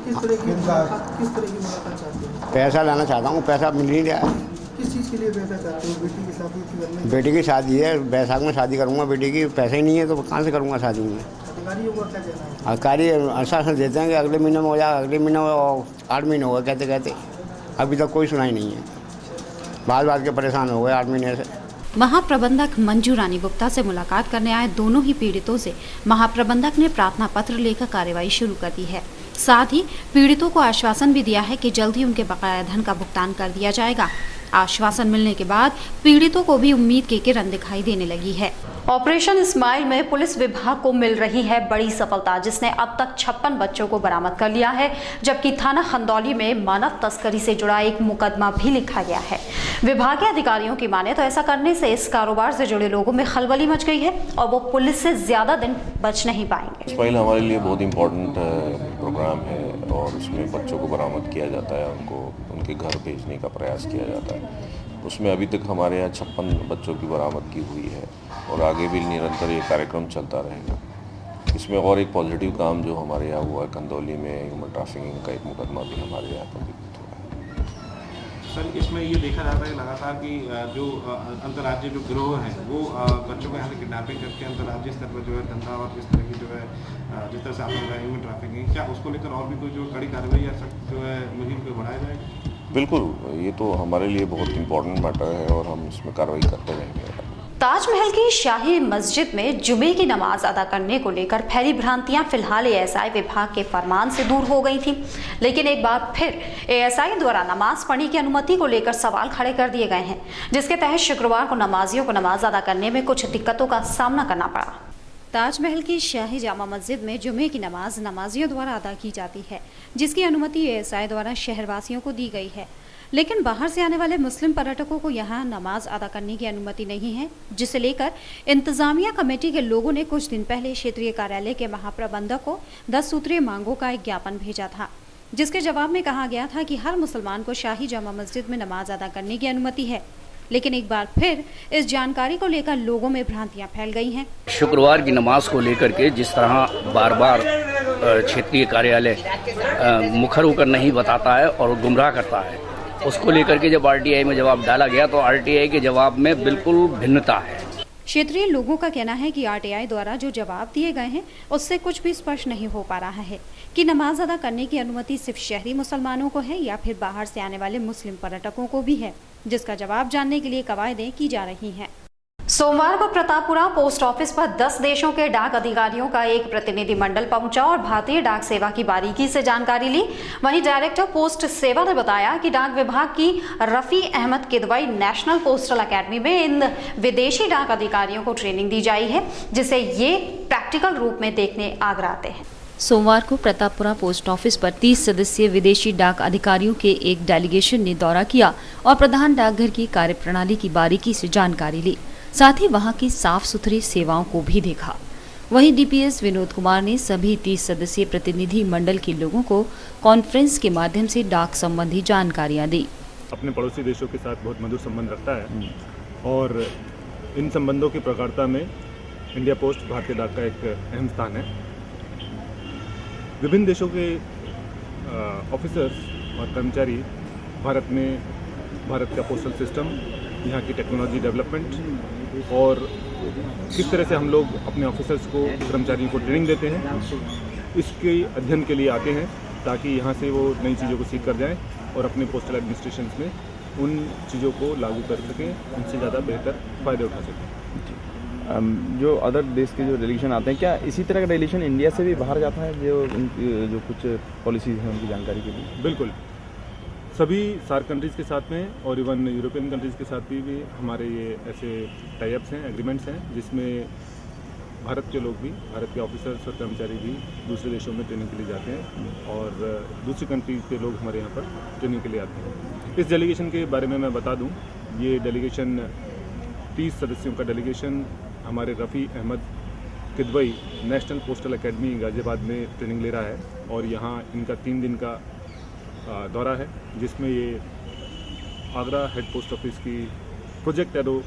किस तरह की मदद चाहते हैं? पैसा लाना चाहता हूँ, पैसा मिल नहीं रहा है। किस चीज़ के लिए पैसा चाहते हो? बेटी की शादी करने? बेटी की शादी है, बैसाख में शादी करूँगा बेटी की। पैसा ही नहीं है तो कहाँ से करूँगा शादी में? अधिकारियों को क्या कहना है? अधिकारी आश्वासन देते हैं कि अगले महीने में हो जाएगा, अगले महीने में 8 महीने हो गए कहते कहते, अभी तक कोई सुनाई नहीं है। बात के परेशान हो गए 8 महीने से। महाप्रबंधक मंजू रानी गुप्ता से मुलाकात करने आए दोनों ही पीड़ितों से महाप्रबंधक ने प्रार्थना पत्र लेकर कार्रवाई शुरू कर दी है। साथ ही पीड़ितों को आश्वासन भी दिया है कि जल्द ही उनके बकाया धन का भुगतान कर दिया जाएगा। आश्वासन मिलने के बाद पीड़ितों को भी उम्मीद की किरण दिखाई देने लगी है। ऑपरेशन स्माइल में पुलिस विभाग को मिल रही है बड़ी सफलता, जिसने अब तक 56 बच्चों को बरामद कर लिया है, जबकि थाना खंदौली में मानव तस्करी से जुड़ा एक मुकदमा भी लिखा गया है। विभागीय अधिकारियों की माने तो ऐसा करने से इस कारोबार से जुड़े लोगों में खलबली मच गई है और वो पुलिस से ज्यादा दिन बच नहीं पाएंगे। स्माइल हमारे लिए बहुत इम्पोर्टेंट प्रोग्राम है और उसमें बच्चों को बरामद किया जाता है, उनको उनके घर भेजने का प्रयास किया जाता है। उसमें अभी तक हमारे यहाँ 56 बच्चों की बरामदगी हुई है और आगे भी निरंतर ये कार्यक्रम चलता रहेगा। इसमें और एक पॉजिटिव काम जो हमारे यहाँ हुआ है, कंदौली में ह्यूमन ट्रैफिकिंग का एक मुकदमा भी हमारे यहाँ पर विकसित हुआ है। सर, इसमें ये देखा जाता है लगातार कि जो अंतर्राज्यीय जो गिरोह हैं वो बच्चों को यहाँ से किडनैपिंग करके अंतर्राज्यीय स्तर पर जो है धंधा और इस तरह की जो है जिस तरह से आपने बताया ह्यूमन ट्रैफिकिंग, क्या उसको लेकर और भी कोई जो कड़ी कार्रवाई या जो है मुहिम को बढ़ाया जाएगा? बिल्कुल, ये तो हमारे लिए बहुत इम्पोर्टेंट मैटर है और हम इसमें कार्रवाई करते रहेंगे। ताजमहल की शाही मस्जिद में जुमे की नमाज अदा करने को लेकर फैली भ्रांतियां फिलहाल एएसआई विभाग के फरमान से दूर हो गई थी, लेकिन एक बार फिर एएसआई द्वारा नमाज पढ़ने की अनुमति को लेकर सवाल खड़े कर दिए गए हैं, जिसके तहत शुक्रवार को नमाजियों को नमाज अदा करने में कुछ दिक्कतों का सामना करना पड़ा। ताजमहल की शाही जामा मस्जिद में जुमे की नमाज नमाजियों द्वारा अदा की जाती है, जिसकी अनुमति एएसआई द्वारा शहरवासियों को दी गई है। लेकिन बाहर से आने वाले मुस्लिम पर्यटकों को यहां नमाज अदा करने की अनुमति नहीं है, जिसे लेकर इंतजामिया कमेटी के लोगों ने कुछ दिन पहले क्षेत्रीय कार्यालय के महाप्रबंधक को 10 सूत्रीय मांगों का एक ज्ञापन भेजा था, जिसके जवाब में कहा गया था कि हर मुसलमान को शाही जामा मस्जिद में नमाज अदा करने की अनुमति है। लेकिन एक बार फिर इस जानकारी को लेकर लोगों में भ्रांतियां फैल गई हैं। शुक्रवार की नमाज को लेकर के जिस तरह बार बार क्षेत्रीय कार्यालय मुखर होकर नहीं बताता है और गुमराह करता है, उसको लेकर के जब आरटीआई में जवाब डाला गया तो आरटीआई के जवाब में बिल्कुल भिन्नता है। क्षेत्रीय लोगों का कहना है कि आरटीआई द्वारा जो जवाब दिए गए हैं उससे कुछ भी स्पष्ट नहीं हो पा रहा है कि नमाज अदा करने की अनुमति सिर्फ शहरी मुसलमानों को है या फिर बाहर से आने वाले मुस्लिम पर्यटकों को भी है, जिसका जवाब जानने के लिए कवायदें की जा रही हैं। सोमवार को प्रतापपुरा पोस्ट ऑफिस पर 10 देशों के डाक अधिकारियों का एक प्रतिनिधि मंडल पहुंचा और भारतीय डाक सेवा की बारीकी से जानकारी ली। वहीं डायरेक्टर पोस्ट सेवा ने बताया कि डाक विभाग की Rafi Ahmed Kidwai national postal academy में इन विदेशी डाक अधिकारियों को ट्रेनिंग दी जाई है, जिसे ये प्रैक्टिकल रूप में देखने आगरा आते हैं। सोमवार को प्रतापपुरा पोस्ट ऑफिस पर 30 सदस्यीय विदेशी डाक अधिकारियों के एक डेलीगेशन ने दौरा किया और प्रधान डाकघर की कार्यप्रणाली की बारीकी से जानकारी ली, साथ ही वहां की साफ सुथरी सेवाओं को भी देखा। वहीं डीपीएस विनोद कुमार ने सभी 30 सदस्यीय प्रतिनिधि मंडल के लोगों को कॉन्फ्रेंस के माध्यम से डाक संबंधी जानकारियां दी। अपने पड़ोसी देशों के साथ बहुत मधुर संबंध रखता है और इन संबंधों की प्रगाढ़ता में इंडिया पोस्ट भारतीय डाक का एक अहम स्थान है। विभिन्न देशों के ऑफिसर्स और कर्मचारी भारत में भारत का पोस्टल सिस्टम, यहाँ की टेक्नोलॉजी डेवलपमेंट और किस तरह से हम लोग अपने ऑफिसर्स को, कर्मचारियों को ट्रेनिंग देते हैं, इसके अध्ययन के लिए आते हैं ताकि यहाँ से वो नई चीज़ों को सीख कर जाएं और अपने पोस्टल एडमिनिस्ट्रेशन में उन चीज़ों को लागू कर सकें, उनसे ज़्यादा बेहतर फ़ायदे उठा सकें। जो अदर देश के जो डेलीगेशन आते हैं, क्या इसी तरह का डेलीगेशन इंडिया से भी बाहर जाता है जो कुछ पॉलिसीज़ हैं उनकी जानकारी के लिए? बिल्कुल, सभी सार्क कंट्रीज़ के साथ में और इवन यूरोपियन कंट्रीज़ के साथ भी हमारे ये ऐसे टाई-अप्स हैं, एग्रीमेंट्स हैं, जिसमें भारत के लोग भी, भारत के ऑफिसर्स और कर्मचारी भी दूसरे देशों में ट्रेनिंग के लिए जाते हैं और दूसरी कंट्रीज़ के लोग हमारे यहाँ पर ट्रेनिंग के लिए आते हैं। इस डेलीगेशन के बारे में मैं बता दूँ, ये डेलीगेशन 30 सदस्यों का डेलीगेशन हमारे Rafi Ahmed Kidwai national postal academy Ghaziabad में ट्रेनिंग ले रहा है और यहाँ इनका 3 दिन का दौरा है, जिसमें ये आगरा हेड पोस्ट ऑफिस की प्रोजेक्ट एरो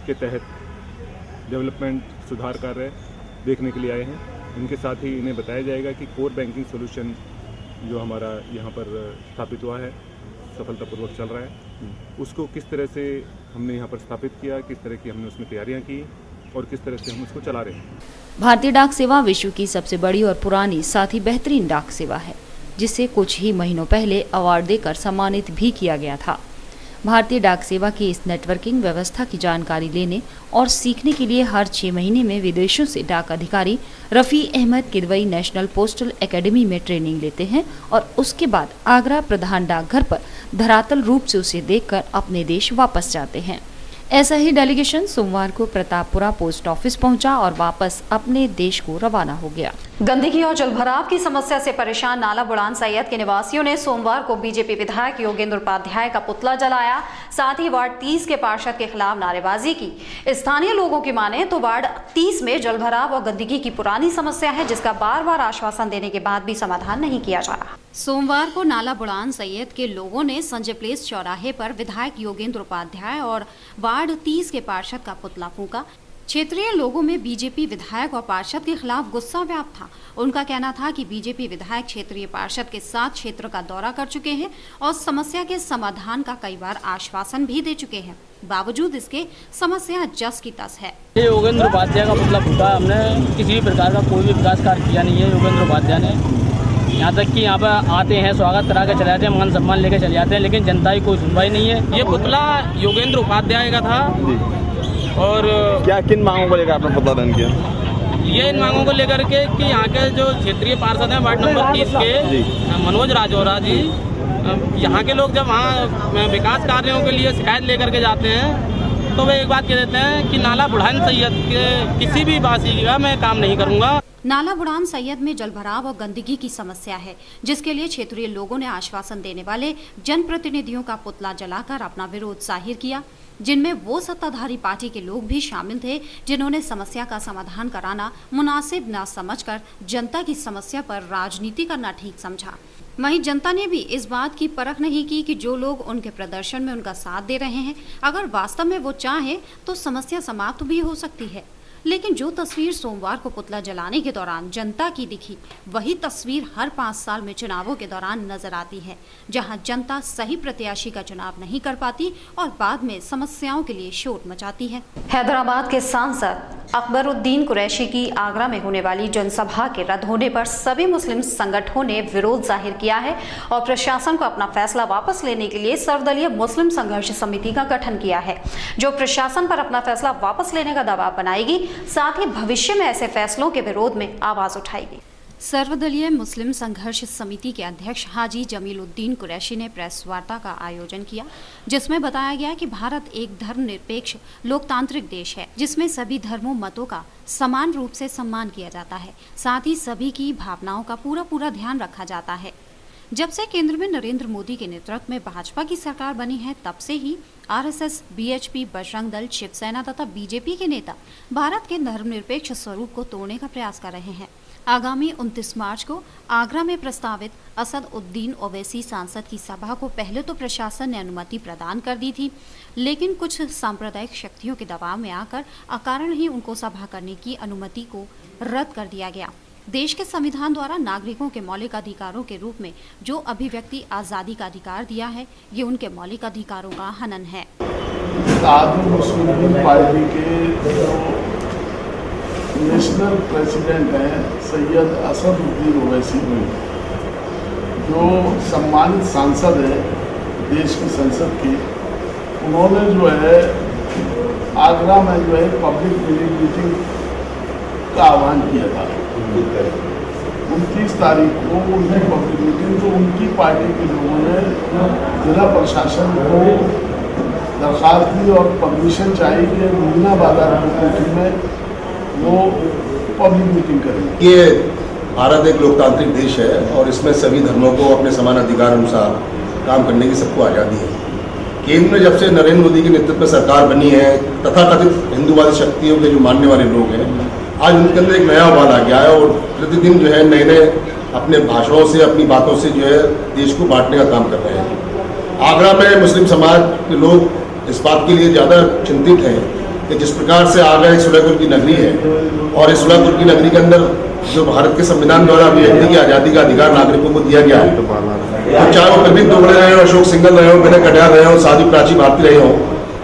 के तहत डेवलपमेंट सुधार कार्य देखने के लिए आए हैं। इनके साथ ही इन्हें बताया जाएगा कि कोर बैंकिंग सॉल्यूशन जो हमारा यहाँ पर स्थापित हुआ है, सफलतापूर्वक चल रहा है, उसको किस तरह से हमने यहाँ पर स्थापित किया, किस तरह की हमने उसमें तैयारियाँ की और किस तरह से हम उसको चला रहे हैं। भारतीय डाक सेवा विश्व की सबसे बड़ी और पुरानी साथ ही बेहतरीन डाक सेवा है, जिसे कुछ ही महीनों पहले अवार्ड देकर सम्मानित भी किया गया था। भारतीय डाक सेवा की इस नेटवर्किंग व्यवस्था की जानकारी लेने और सीखने के लिए हर 6 महीने में विदेशों से डाक अधिकारी Rafi Ahmed Kidwai national postal academy में ट्रेनिंग लेते हैं और उसके बाद आगरा प्रधान डाकघर पर धरातल रूप से उसे देखकर अपने देश वापस जाते हैं। ऐसा ही डेलीगेशन सोमवार को प्रतापपुरा पोस्ट ऑफिस पहुंचा और वापस अपने देश को रवाना हो गया। गंदगी और जलभराव की समस्या से परेशान नाला बुढ़ान सैयद के निवासियों ने सोमवार को बीजेपी विधायक योगेंद्र उपाध्याय का पुतला जलाया, साथ ही वार्ड 30 के पार्षद के खिलाफ नारेबाजी की। स्थानीय लोगों की माने तो वार्ड 30 में जलभराव और गंदगी की पुरानी समस्या है, जिसका बार-बार आश्वासन देने के बाद भी समाधान नहीं किया जा रहा। सोमवार को नाला बुढ़ान सैयद के लोगों ने संजय प्लेस चौराहे पर विधायक योगेंद्र उपाध्याय और वार्ड 30 के पार्षद का पुतला फूंका। क्षेत्रीय लोगों में बीजेपी विधायक और पार्षद के खिलाफ गुस्सा व्याप्त था। उनका कहना था कि बीजेपी विधायक क्षेत्रीय पार्षद के साथ क्षेत्र का दौरा कर चुके हैं और समस्या के समाधान का कई बार आश्वासन भी दे चुके हैं, बावजूद इसके समस्या जस की तस है। योगेंद्र उपाध्याय का पुतला फूंका, हमने किसी भी प्रकार का कोई भी विकास कार्य किया नहीं है। योगेंद्र उपाध्याय ने यहाँ तक कि यहाँ पर आते हैं, स्वागत करा के चले जाते हैं, मान सम्मान लेके चले जाते हैं, लेकिन जनता की कोई सुनवाई नहीं है। ये पुतला योगेंद्र उपाध्याय का था। और क्या किन मांगों को लेकर आपने पुतला दहन किया? ये इन मांगों को लेकर के कि यहाँ के जो क्षेत्रीय पार्षद हैं वार्ड नंबर 30 के मनोज राजौरा जी, यहाँ के लोग जब वहाँ विकास कार्यों के लिए शिकायत लेकर के जाते हैं तो वे एक बात कह देते हैं कि नाला बुढ़ान सैयद के किसी भी वासी का मैं काम नहीं करूँगा। नाला बुढ़ान सैयद में जलभराव और गंदगी की समस्या है, जिसके लिए क्षेत्रीय लोगों ने आश्वासन देने वाले जनप्रतिनिधियों का पुतला जलाकर अपना विरोध जाहिर किया, जिनमें वो सत्ताधारी पार्टी के लोग भी शामिल थे जिन्होंने समस्या का समाधान कराना मुनासिब न समझकर जनता की समस्या पर राजनीति करना ठीक समझा। वहीं जनता ने भी इस बात की परख नहीं की कि जो लोग उनके प्रदर्शन में उनका साथ दे रहे हैं, अगर वास्तव में वो चाहे तो समस्या समाप्त भी हो सकती है। लेकिन जो तस्वीर सोमवार को पुतला जलाने के दौरान जनता की दिखी, वही तस्वीर हर 5 साल में चुनावों के दौरान नजर आती है, जहां जनता सही प्रत्याशी का चुनाव नहीं कर पाती और बाद में समस्याओं के लिए शोर मचाती है। हैदराबाद के सांसद अकबरुद्दीन कुरैशी की आगरा में होने वाली जनसभा के रद्द होने पर सभी मुस्लिम संगठनों ने विरोध जाहिर किया है और प्रशासन को अपना फैसला वापस लेने के लिए सर्वदलीय मुस्लिम संघर्ष समिति का गठन किया है, जो प्रशासन पर अपना फैसला वापस लेने का दबाव बनाएगी, साथ ही भविष्य में ऐसे फैसलों के विरोध में आवाज उठाएगी। सर्वदलीय मुस्लिम संघर्ष समिति के अध्यक्ष हाजी जमीलुद्दीन कुरैशी ने प्रेस वार्ता का आयोजन किया, जिसमें बताया गया कि भारत एक धर्मनिरपेक्ष लोकतांत्रिक देश है, जिसमें सभी धर्मों मतों का समान रूप से सम्मान किया जाता है, साथ ही सभी की भावनाओं का पूरा ध्यान रखा जाता है। जब से केंद्र में नरेंद्र मोदी के नेतृत्व में भाजपा की सरकार बनी है, तब से ही आरएसएस, बीएचपी, बजरंग दल, शिवसेना तथा बीजेपी के नेता भारत के धर्मनिरपेक्ष स्वरूप को तोड़ने का प्रयास कर रहे हैं। आगामी 29 मार्च को आगरा में प्रस्तावित असद उद्दीन ओवैसी सांसद की सभा को पहले तो प्रशासन ने अनुमति प्रदान कर दी थी, लेकिन कुछ सांप्रदायिक शक्तियों के दबाव में आकर अकारण ही उनको सभा करने की अनुमति को रद्द कर दिया गया। देश के संविधान द्वारा नागरिकों के मौलिक अधिकारों के रूप में जो अभिव्यक्ति आज़ादी का अधिकार दिया है, ये उनके मौलिक अधिकारों का हनन है। आज़ाद मुस्लिम पार्टी के नेशनल प्रेसिडेंट हैं सैयद असद उद्दीन ओवैसी, जो सम्मानित सांसद है देश की संसद की, उन्होंने जो है आगरा में जो है पब्लिक मीटिंग का आह्वान किया था। 29 तारीख को उनकी पब्लिक मीटिंग, जो उनकी पार्टी के लोगों ने जिला प्रशासन को दरख्वास्त दी और परमिशन चाहिए कि मीना बाजार मीटिंग में वो पब्लिक मीटिंग करें। ये भारत एक लोकतांत्रिक देश है और इसमें सभी धर्मों को अपने समान अधिकार अनुसार काम करने की सबको आज़ादी है। केंद्र में जब से नरेंद्र मोदी के नेतृत्व में सरकार बनी है, तथाकथित हिंदूवादी शक्तियों के जो मानने वाले लोग हैं, आज उनके अंदर एक नया उबाल आ गया है और प्रतिदिन जो है नए नए अपने भाषणों से, अपनी बातों से जो है देश को बांटने का काम कर रहे हैं। आगरा में मुस्लिम समाज के लोग इस बात के लिए ज़्यादा चिंतित हैं कि जिस प्रकार से आगरा एक सुलहपुर की नगरी है और इस सुलहपुर की नगरी के अंदर जो भारत के संविधान द्वारा अभिव्यक्ति की आज़ादी का अधिकार नागरिकों को दिया गया है, तो चाहे वो प्रदीप दोगड़े रहे हो, अशोक सिंघल रहे हो, विनय कटियार रहे हो, साधु प्राची भारती रहे हो,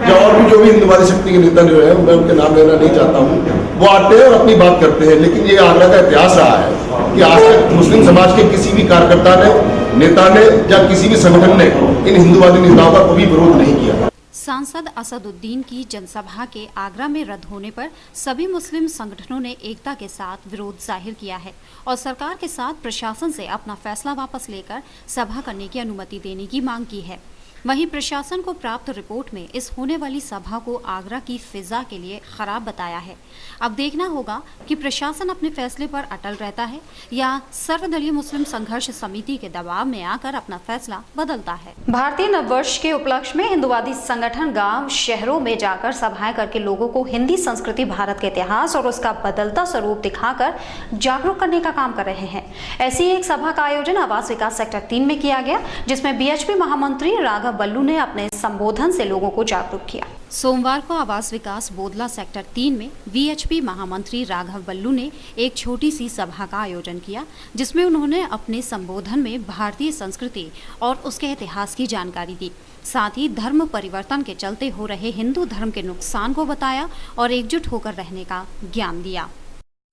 या और भी जो भी हिंदूवादी शक्ति के नेता जो है, मैं उनके नाम लेना नहीं चाहता हूँ, वो आते हैं और अपनी बात करते हैं। लेकिन ये आगरा का इतिहास रहा है कि आज तक मुस्लिम समाज के किसी भी कार्यकर्ता ने, नेता ने या किसी भी संगठन ने इन हिंदूवादी नेताओं का कोई विरोध नहीं किया। सांसद असदुद्दीन की जनसभा के आगरा में रद्द होने पर सभी मुस्लिम संगठनों ने एकता के साथ विरोध जाहिर किया है और सरकार के साथ प्रशासन से अपना फैसला वापस लेकर सभा करने की अनुमति देने की मांग की है। वहीं प्रशासन को प्राप्त रिपोर्ट में इस होने वाली सभा को आगरा की फिजा के लिए खराब बताया है। अब देखना होगा कि प्रशासन अपने फैसले पर अटल रहता है या सर्वदलीय मुस्लिम संघर्ष समिति के दबाव में आकर अपना फैसला बदलता है। भारतीय नववर्ष के उपलक्ष्य में हिंदूवादी संगठन गांव शहरों में जाकर सभाएं करके लोगों को हिंदी संस्कृति, भारत के इतिहास और उसका बदलता स्वरूप दिखाकर जागरूक करने का काम कर रहे हैं। ऐसी एक सभा का आयोजन आवास विकास सेक्टर 3 में किया गया, जिसमें बीएचपी महामंत्री राघव बल्लू ने अपने संबोधन से लोगों को जागरूक किया। सोमवार को आवास विकास बोदला सेक्टर 3 में बीएचपी महामंत्री राघव बल्लू ने एक छोटी सी सभा का आयोजन किया, जिसमें उन्होंने अपने संबोधन में भारतीय संस्कृति और उसके इतिहास की जानकारी दी। साथ ही धर्म परिवर्तन के चलते हो रहे हिंदू धर्म के नुकसान को बताया और एकजुट होकर रहने का ज्ञान दिया।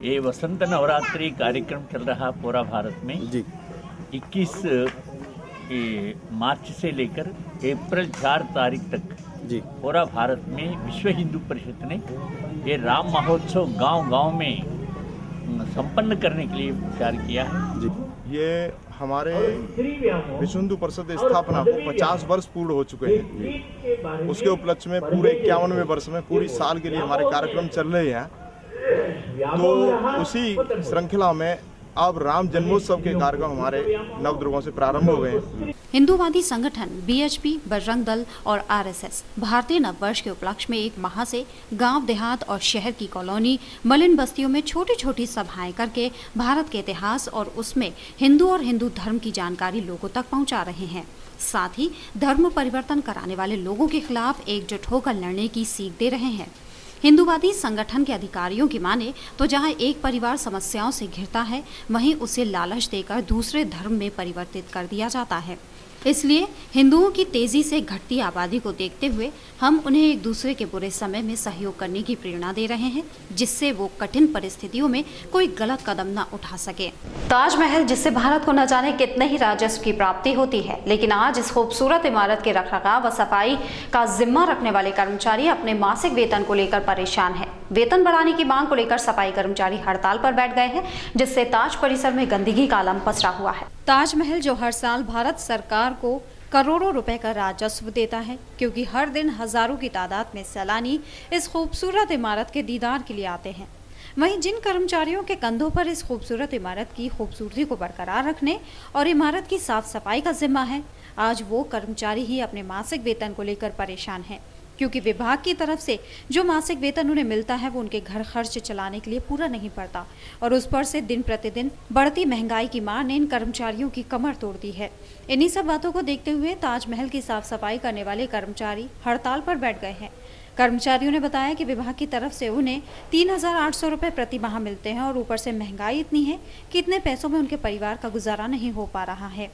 ये वसंत नवरात्रि कार्यक्रम चल रहा पूरा भारत में जी। 21 मार्च से लेकर अप्रैल 4 तारीख तक जी पूरा भारत में विश्व हिंदू परिषद ने ये राम महोत्सव गांव-गांव में संपन्न करने के लिए विचार किया है जी। ये हमारे विश्व हिंदू परिषद स्थापना को 50 वर्ष पूर्ण हो चुके हैं। उसके उपलक्ष्य में पूरे 51वें वर्ष में पूरी साल के लिए हमारे कार्यक्रम चल रहे हैं। तो उसी श्रृंखला में अब राम जन्मोत्सव के कार्यक्रम हमारे नवदुर्गों से प्रारंभ हो गए हैं। हिंदूवादी संगठन बीएचपी, बजरंग दल और आरएसएस भारतीय नववर्ष के उपलक्ष्य में एक माह से गांव, देहात और शहर की कॉलोनी, मलिन बस्तियों में छोटी छोटी सभाएं करके भारत के इतिहास और उसमें हिंदू और हिंदू धर्म की जानकारी लोगों तक पहुंचा रहे हैं। साथ ही धर्म परिवर्तन कराने वाले लोगों के खिलाफ एकजुट होकर लड़ने की सीख दे रहे हैं। हिंदूवादी संगठन के अधिकारियों की माने तो जहां एक परिवार समस्याओं से घिरता है, वहीं उसे लालच देकर दूसरे धर्म में परिवर्तित कर दिया जाता है। इसलिए हिंदुओं की तेजी से घटती आबादी को देखते हुए हम उन्हें एक दूसरे के बुरे समय में सहयोग करने की प्रेरणा दे रहे हैं, जिससे वो कठिन परिस्थितियों में कोई गलत कदम न उठा सके। ताजमहल, जिससे भारत को न जाने कितने ही राजस्व की प्राप्ति होती है, लेकिन आज इस खूबसूरत इमारत के रखरखाव व सफाई का जिम्मा रखने वाले कर्मचारी अपने मासिक वेतन को लेकर परेशान है। वेतन बढ़ाने की मांग को लेकर सफाई कर्मचारी हड़ताल पर बैठ गए हैं, जिससे ताज परिसर में गंदगी का आलम पसरा हुआ है। ताजमहल, जो हर साल भारत सरकार को करोड़ों रुपए का राजस्व देता है, क्योंकि हर दिन हजारों की तादाद में सैलानी इस खूबसूरत इमारत के दीदार के लिए आते हैं, वहीं जिन कर्मचारियों के कंधों पर इस खूबसूरत इमारत की खूबसूरती को बरकरार रखने और इमारत की साफ सफाई का जिम्मा है, आज वो कर्मचारी ही अपने मासिक वेतन को लेकर परेशान हैं, क्योंकि विभाग की तरफ से जो मासिक वेतन उन्हें मिलता है वो उनके घर खर्च चलाने के लिए पूरा नहीं पड़ता, और उस पर से दिन प्रतिदिन बढ़ती महंगाई की मार ने इन कर्मचारियों की कमर तोड़ दी है। इन्हीं सब बातों को देखते हुए ताजमहल की साफ सफाई करने वाले कर्मचारी हड़ताल पर बैठ गए हैं। कर्मचारियों ने बताया कि विभाग की तरफ से उन्हें 3,800 रुपये प्रति माह मिलते हैं, और ऊपर से महंगाई इतनी है कि इतने पैसों में उनके परिवार का गुजारा नहीं हो पा रहा है।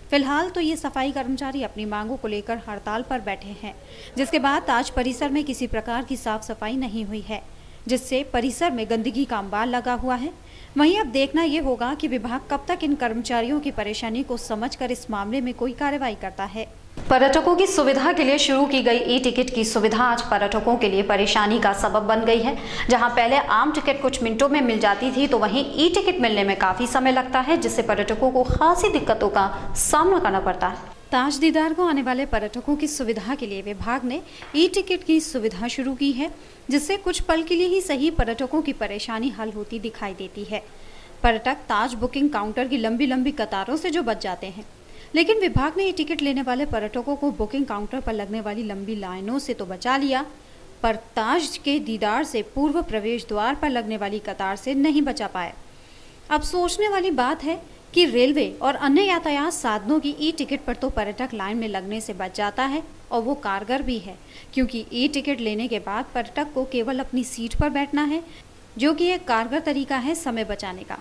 फिलहाल तो ये सफाई कर्मचारी अपनी मांगों को लेकर हड़ताल पर बैठे हैं, जिसके बाद ताज परिसर में किसी प्रकार की साफ सफाई नहीं हुई है, जिससे परिसर में गंदगी का अंबार लगा हुआ है। वहीं अब देखना ये होगा कि विभाग कब तक इन कर्मचारियों की परेशानी को समझकर इस मामले में कोई कार्रवाई करता है। पर्यटकों की सुविधा के लिए शुरू की गई ई टिकट की सुविधा आज पर्यटकों के लिए परेशानी का सबब बन गई है। जहां पहले आम टिकट कुछ मिनटों में मिल जाती थी, तो वहीं ई टिकट मिलने में काफी समय लगता है, जिससे पर्यटकों को खासी दिक्कतों का सामना करना पड़ता है। ताज दीदार को आने वाले पर्यटकों की सुविधा के लिए विभाग ने ई टिकट की सुविधा शुरू की है, जिससे कुछ पल के लिए ही सही पर्यटकों की परेशानी हल होती दिखाई देती है। पर्यटक ताज बुकिंग काउंटर की लंबी लंबी कतारों से जो बच जाते हैं, लेकिन विभाग ने ये टिकट लेने वाले पर्यटकों को बुकिंग काउंटर पर लगने वाली लंबी लाइनों से तो बचा लिया, पर ताज के दीदार से पूर्व प्रवेश द्वार पर लगने वाली कतार से नहीं बचा पाए। अब सोचने वाली बात है कि रेलवे और अन्य यातायात साधनों की ई टिकट पर तो पर्यटक लाइन में लगने से बच जाता है, और वो कारगर भी है, क्योंकि ई टिकट लेने के बाद पर्यटक को केवल अपनी सीट पर बैठना है, जो कि एक कारगर तरीका है समय बचाने का।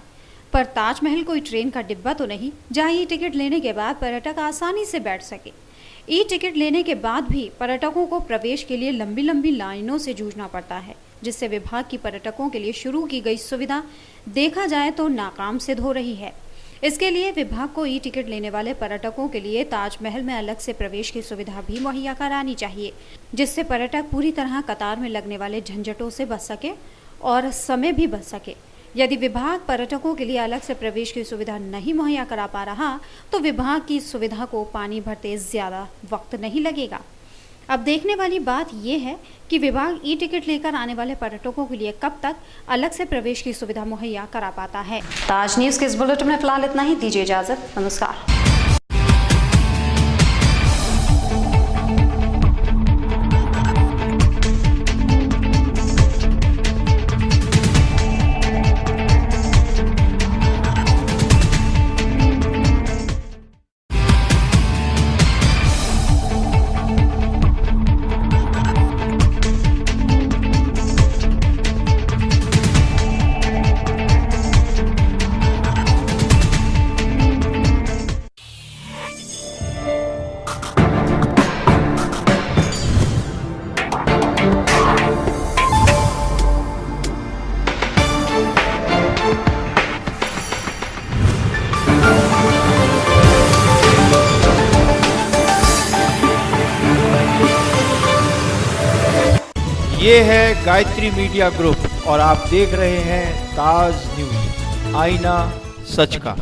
पर ताजमहल कोई ट्रेन का डिब्बा तो नहीं जहां ई टिकट लेने के बाद पर्यटक आसानी से बैठ सके। ई टिकट लेने के बाद भी पर्यटकों को प्रवेश के लिए लंबी लंबी लाइनों से जूझना पड़ता है, जिससे विभाग की पर्यटकों के लिए शुरू की गई सुविधा देखा जाए तो नाकाम सिद्ध हो रही है। इसके लिए विभाग को ई टिकट लेने वाले पर्यटकों के लिए ताजमहल में अलग से प्रवेश की सुविधा भी मुहैया करानी चाहिए, जिससे पर्यटक पूरी तरह कतार में लगने वाले झंझटों से बच सके और समय भी बच सके। यदि विभाग पर्यटकों के लिए अलग से प्रवेश की सुविधा नहीं मुहैया करा पा रहा, तो विभाग की सुविधा को पानी भरते ज़्यादा वक्त नहीं लगेगा। अब देखने वाली बात यह है कि विभाग ई टिकट लेकर आने वाले पर्यटकों के लिए कब तक अलग से प्रवेश की सुविधा मुहैया करा पाता है। ताज न्यूज़ के इस बुलेटिन में फिलहाल इतना ही। दीजिए इजाजत, नमस्कार। ये है गायत्री मीडिया ग्रुप और आप देख रहे हैं ताज न्यूज़, आईना सच का।